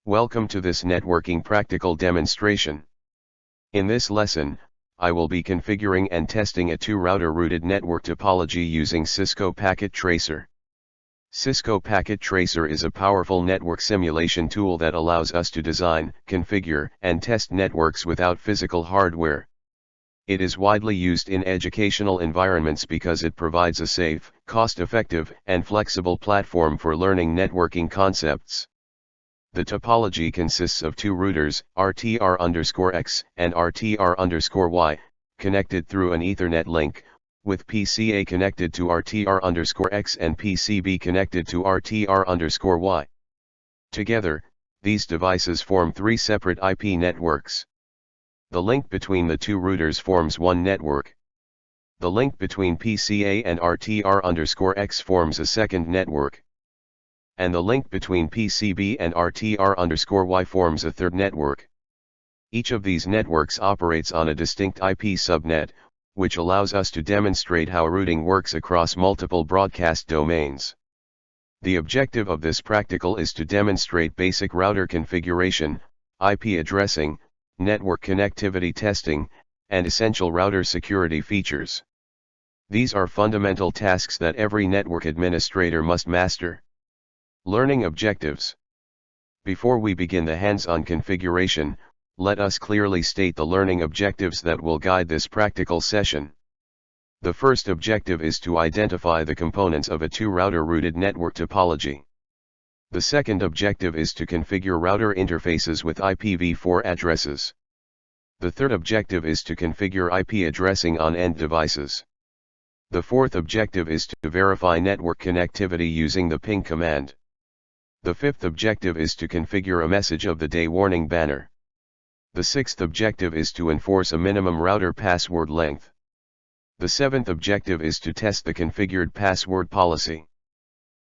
Welcome to this networking practical demonstration. In this lesson, I will be configuring and testing a two-router rooted network topology using Cisco Packet Tracer. Cisco Packet Tracer is a powerful network simulation tool that allows us to design, configure, and test networks without physical hardware. It is widely used in educational environments because it provides a safe, cost-effective, and flexible platform for learning networking concepts. The topology consists of two routers, RTR_X and RTR_Y, connected through an Ethernet link, with PCA connected to RTR_X and PCB connected to RTR_Y. Together, these devices form three separate IP networks. The link between the two routers forms one network. The link between PCA and RTR_X forms a second network. And the link between PCB and RTR_Y forms a third network. Each of these networks operates on a distinct IP subnet, which allows us to demonstrate how routing works across multiple broadcast domains. The objective of this practical is to demonstrate basic router configuration, IP addressing, network connectivity testing, and essential router security features. These are fundamental tasks that every network administrator must master. Learning objectives. Before we begin the hands-on configuration, let us clearly state the learning objectives that will guide this practical session. The first objective is to identify the components of a two-router rooted network topology. The second objective is to configure router interfaces with IPv4 addresses. The third objective is to configure IP addressing on end devices. The fourth objective is to verify network connectivity using the ping command. The fifth objective is to configure a message of the day warning banner. The sixth objective is to enforce a minimum router password length. The seventh objective is to test the configured password policy.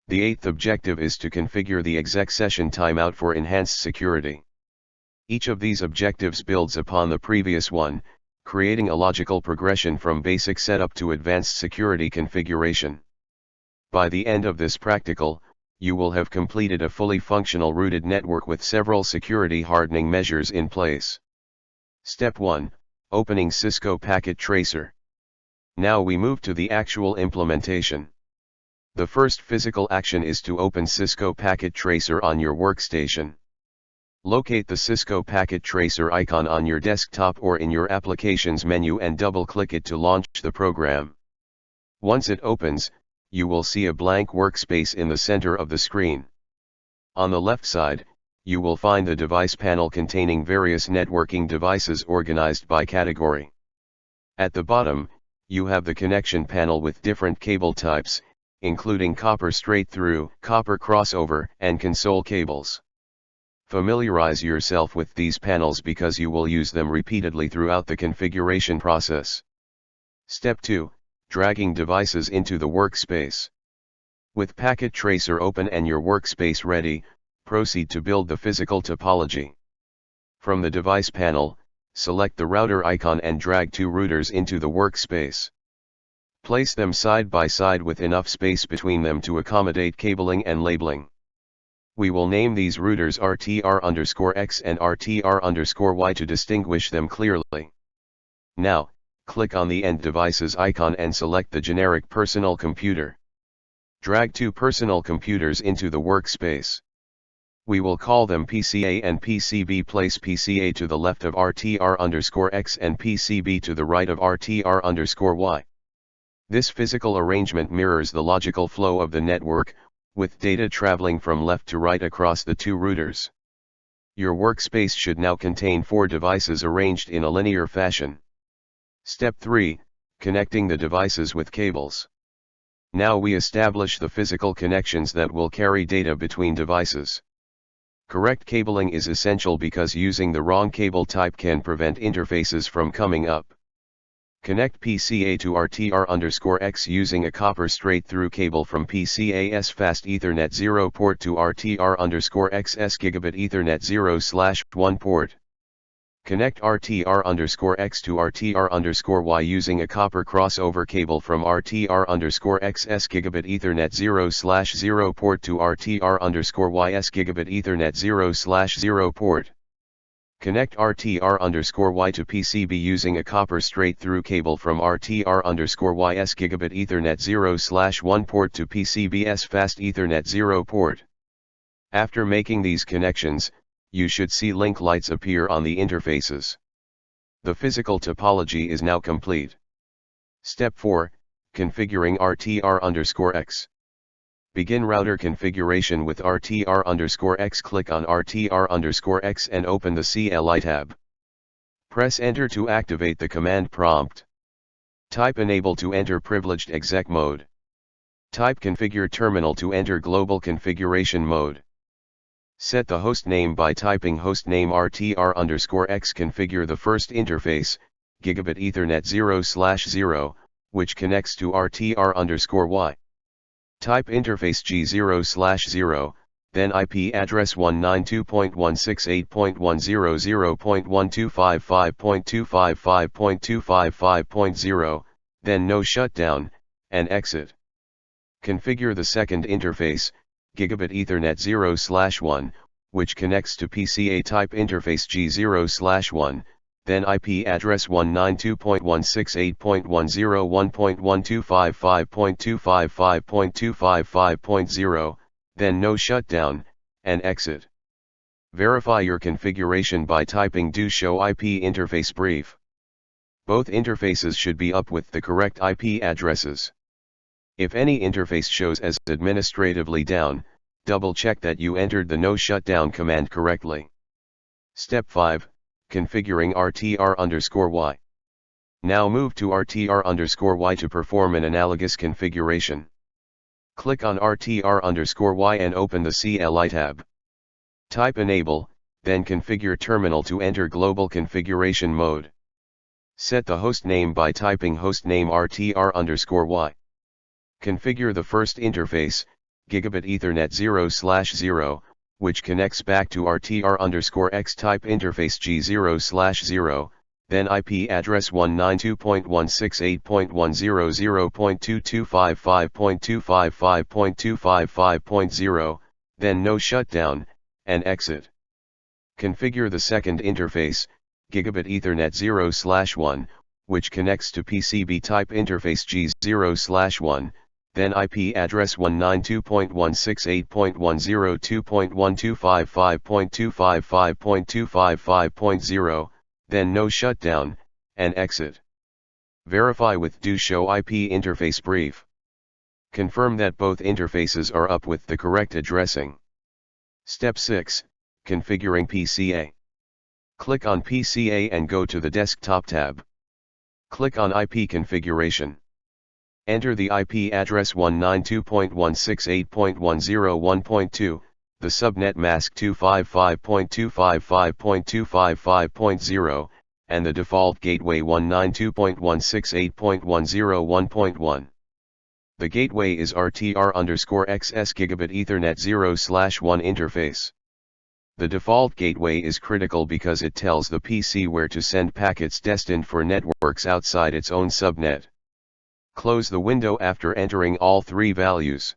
The eighth objective is to configure the exec session timeout for enhanced security. Each of these objectives builds upon the previous one, creating a logical progression from basic setup to advanced security configuration. By the end of this practical, you will have completed a fully functional rooted network with several security hardening measures in place. Step 1. Opening Cisco Packet Tracer. Now we move to the actual implementation. The first physical action is to open Cisco Packet Tracer on your workstation. Locate the Cisco Packet Tracer icon on your desktop or in your applications menu and double-click it to launch the program. Once it opens, you will see a blank workspace in the center of the screen. On the left side, you will find the device panel containing various networking devices organized by category. At the bottom, you have the connection panel with different cable types, including copper straight-through, copper crossover, and console cables. Familiarize yourself with these panels because you will use them repeatedly throughout the configuration process. Step 2. Dragging devices into the workspace. With Packet Tracer open and your workspace ready, proceed to build the physical topology. From the device panel, select the router icon and drag two routers into the workspace. Place them side by side with enough space between them to accommodate cabling and labeling. We will name these routers RTR_X and RTR_Y to distinguish them clearly. Now, click on the end devices icon and select the generic personal computer. Drag two personal computers into the workspace. We will call them PCA and PCB. Place PCA to the left of RTR_X and PCB to the right of RTR_Y. This physical arrangement mirrors the logical flow of the network, with data traveling from left to right across the two routers. Your workspace should now contain four devices arranged in a linear fashion. Step 3. Connecting the devices with cables. Now we establish the physical connections that will carry data between devices. Correct cabling is essential because using the wrong cable type can prevent interfaces from coming up. Connect PCA to RTR_X using a copper straight-through cable from PCA's Fast Ethernet 0 port to RTR_X's Gigabit Ethernet 0/1 port. Connect RTR_X to RTR_Y using a copper crossover cable from RTR_X's Gigabit Ethernet 0/0 port to RTR_Y's Gigabit Ethernet 0/0 port. Connect RTR_Y to PCB using a copper straight-through cable from RTR_Y's Gigabit Ethernet 0/1 port to PCB's Fast Ethernet 0 port. After making these connections, you should see link lights appear on the interfaces. The physical topology is now complete. Step 4, Configuring RTR_X. Begin router configuration with RTR_X. Click on RTR_X and open the CLI tab. Press Enter to activate the command prompt. Type Enable to enter privileged exec mode. Type Configure Terminal to enter global configuration mode. Set the host name by typing hostname RTR_X. Configure the first interface, Gigabit Ethernet 0/0, which connects to RTR_Y. Type interface G0/0, then IP address 192.168.100.255.255.255.0, then no shutdown, and exit. Configure the second interface, Gigabit Ethernet 0/1, which connects to PCA type interface G0/1, then IP address 192.168.101.125.5.255.255.0, then no shutdown, and exit. Verify your configuration by typing do show IP interface brief. Both interfaces should be up with the correct IP addresses. If any interface shows as administratively down, double-check that you entered the no shutdown command correctly. Step 5, Configuring RTR_Y. Now move to RTR_Y to perform an analogous configuration. Click on RTR_Y and open the CLI tab. Type Enable, then configure terminal to enter global configuration mode. Set the host name by typing hostname RTR_Y. Configure the first interface, Gigabit Ethernet 0/0, which connects back to RTR_X type interface G0/0, then IP address 192.168.100.225.5.255.255.0, then no shutdown, and exit. Configure the second interface, Gigabit Ethernet 0/1, which connects to PCB type interface G0/1, then IP address 192.168.100.225.5.255.255.0, then no shutdown, and exit. Verify with do show IP interface brief. Confirm that both interfaces are up with the correct addressing. Step 6, Configuring PCA. Click on PCA and go to the Desktop tab. Click on IP configuration. Enter the IP address 192.168.101.2, the subnet mask 255.255.255.0, and the default gateway 192.168.101.1. The gateway is RTR_X's Gigabit Ethernet 0/1 interface. The default gateway is critical because it tells the PC where to send packets destined for networks outside its own subnet. Close the window after entering all three values.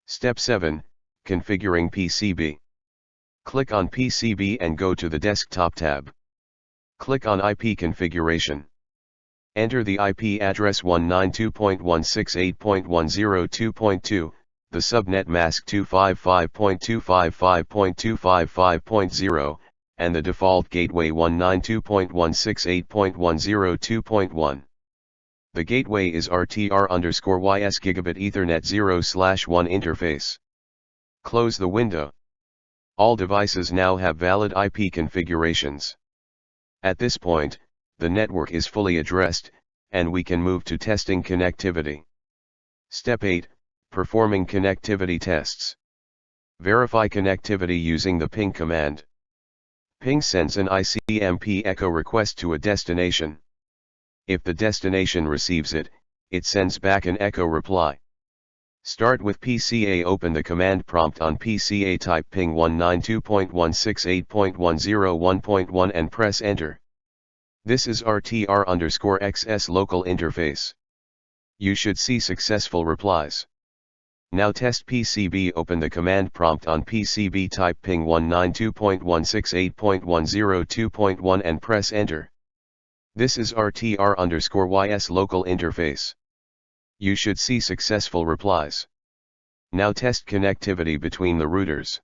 Step 7, Configuring PCB. Click on PCB and go to the Desktop tab. Click on IP configuration. Enter the IP address 192.168.102.2, the subnet mask 255.255.255.0, and the default gateway 192.168.102.1. The gateway is RTR_Y's Gigabit Ethernet 0/1 interface. Close the window. All devices now have valid IP configurations. At this point, the network is fully addressed, and we can move to testing connectivity. Step 8, Performing connectivity tests. Verify connectivity using the ping command. Ping sends an ICMP echo request to a destination. If the destination receives it, it sends back an echo reply. Start with PCA. Open the command prompt on PCA, type ping 192.168.101.1 and press enter. This is RTR_XS local interface. You should see successful replies. Now test PCB. Open the command prompt on PCB, type ping 192.168.102.1 and press enter. This is RTR_YS local interface. You should see successful replies. Now test connectivity between the routers.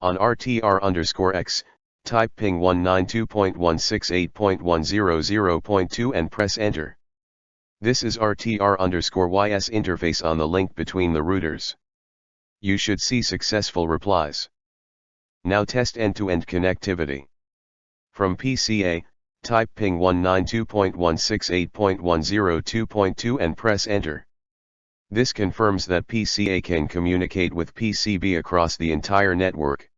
On RTR_X, type ping 192.168.100.2 and press enter. This is RTR_YS interface on the link between the routers. You should see successful replies. Now test end-to-end connectivity. From PCA, type ping 192.168.102.2 and press enter. This confirms that PCA can communicate with PCB across the entire network.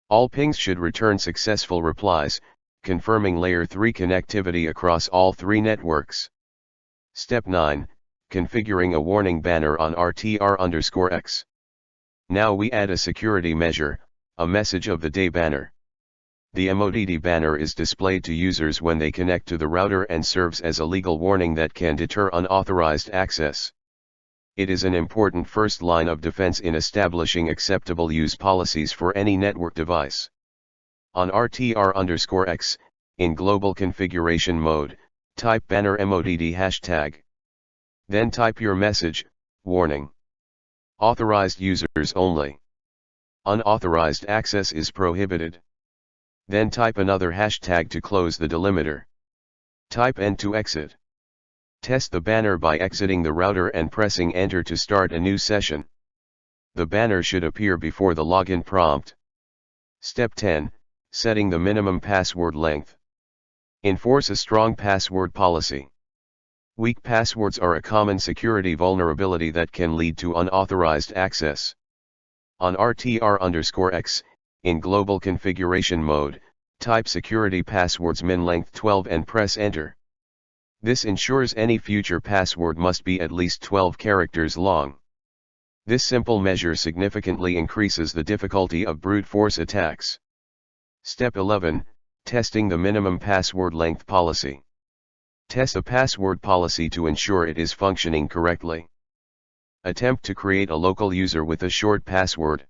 All pings should return successful replies, confirming layer 3 connectivity across all 3 networks. Step 9, configuring a warning banner on RTR_X. Now we add a security measure, a message of the day banner. The MODD banner is displayed to users when they connect to the router and serves as a legal warning that can deter unauthorized access. It is an important first line of defense in establishing acceptable use policies for any network device. On RTR_X, in global configuration mode, type banner MODD hashtag. Then type your message, warning. Authorized users only. Unauthorized access is prohibited. Then type another hashtag to close the delimiter. Type end to exit. Test the banner by exiting the router and pressing enter to start a new session. The banner should appear before the login prompt. Step 10, setting the minimum password length. Enforce a strong password policy. Weak passwords are a common security vulnerability that can lead to unauthorized access. On RTR_X, in global configuration mode, type security passwords min length 12 and press enter. This ensures any future password must be at least 12 characters long. This simple measure significantly increases the difficulty of brute force attacks. Step 11, testing the minimum password length policy. Test a password policy to ensure it is functioning correctly. Attempt to create a local user with a short password.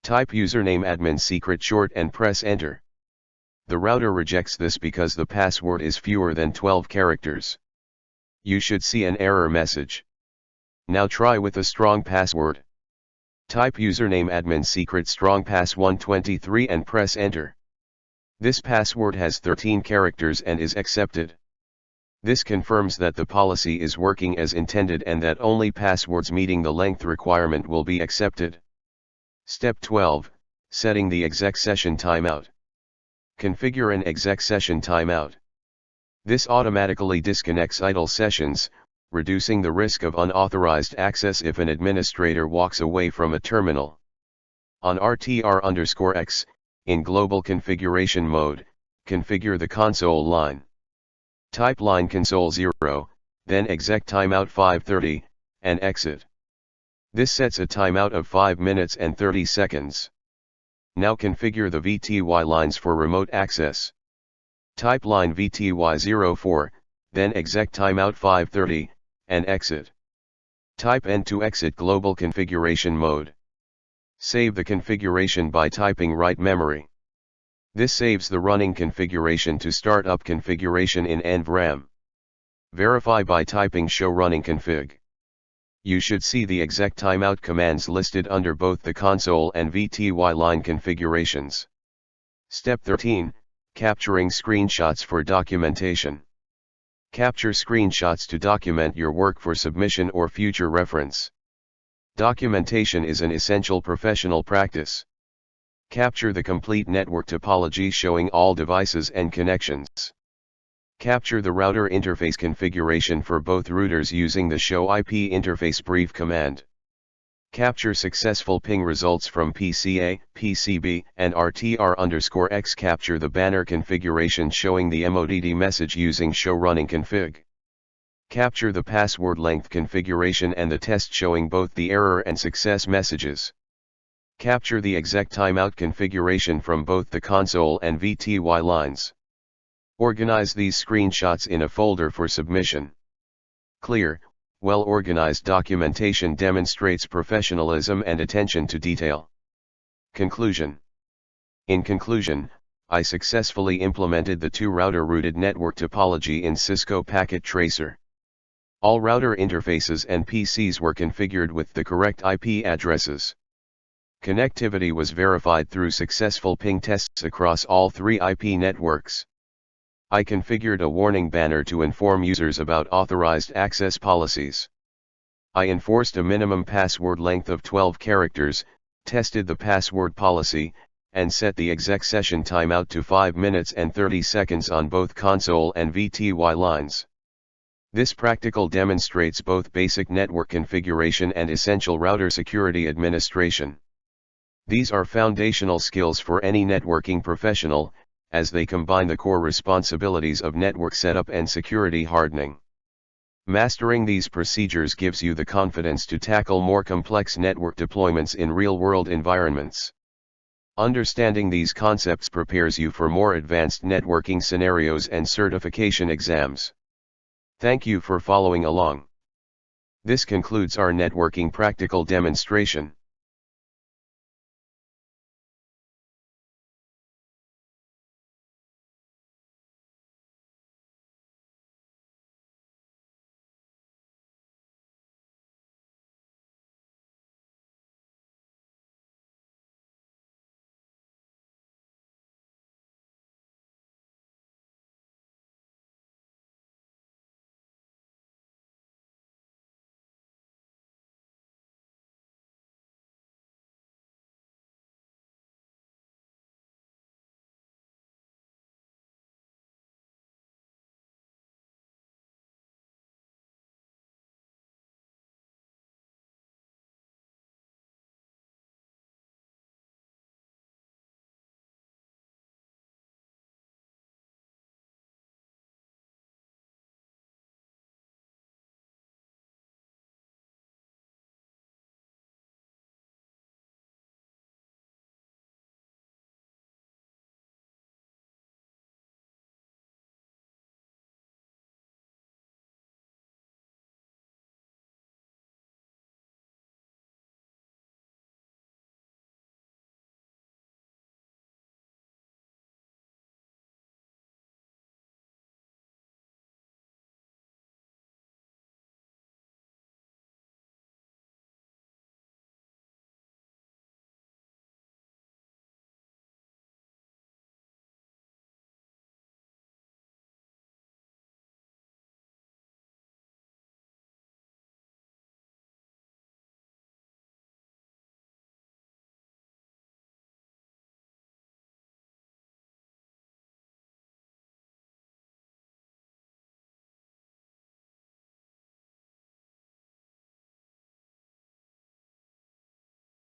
Type username admin secret short and press enter. The router rejects this because the password is fewer than 12 characters. You should see an error message. Now try with a strong password. Type username admin secret strong pass 123 and press enter. This password has 13 characters and is accepted. This confirms that the policy is working as intended and that only passwords meeting the length requirement will be accepted. Step 12, setting the exec session timeout. Configure an exec session timeout. This automatically disconnects idle sessions, reducing the risk of unauthorized access if an administrator walks away from a terminal. On RTR_X, in global configuration mode, configure the console line. Type line console 0, then exec timeout 530, and exit. This sets a timeout of 5 minutes and 30 seconds. Now configure the VTY lines for remote access. Type line VTY04, then exec timeout 530, and exit. Type end to exit global configuration mode. Save the configuration by typing write memory. This saves the running configuration to start up configuration in NVRAM. Verify by typing show running config. You should see the exec timeout commands listed under both the console and VTY line configurations. Step 13, capturing screenshots for documentation. Capture screenshots to document your work for submission or future reference. Documentation is an essential professional practice. Capture the complete network topology showing all devices and connections. Capture the router interface configuration for both routers using the show IP interface brief command. Capture successful ping results from PCA, PCB, and RTR_X. Capture the banner configuration showing the MODD message using show running config. Capture the password length configuration and the test showing both the error and success messages. Capture the exec timeout configuration from both the console and VTY lines. Organize these screenshots in a folder for submission. Clear, well-organized documentation demonstrates professionalism and attention to detail. Conclusion. In conclusion, I successfully implemented the two-router rooted network topology in Cisco Packet Tracer. All router interfaces and PCs were configured with the correct IP addresses. Connectivity was verified through successful ping tests across all 3 IP networks. I configured a warning banner to inform users about authorized access policies. I enforced a minimum password length of 12 characters, tested the password policy, and set the exec session timeout to 5 minutes and 30 seconds on both console and VTY lines. This practical demonstrates both basic network configuration and essential router security administration. These are foundational skills for any networking professional, as they combine the core responsibilities of network setup and security hardening. Mastering these procedures gives you the confidence to tackle more complex network deployments in real-world environments. Understanding these concepts prepares you for more advanced networking scenarios and certification exams. Thank you for following along. This concludes our networking practical demonstration.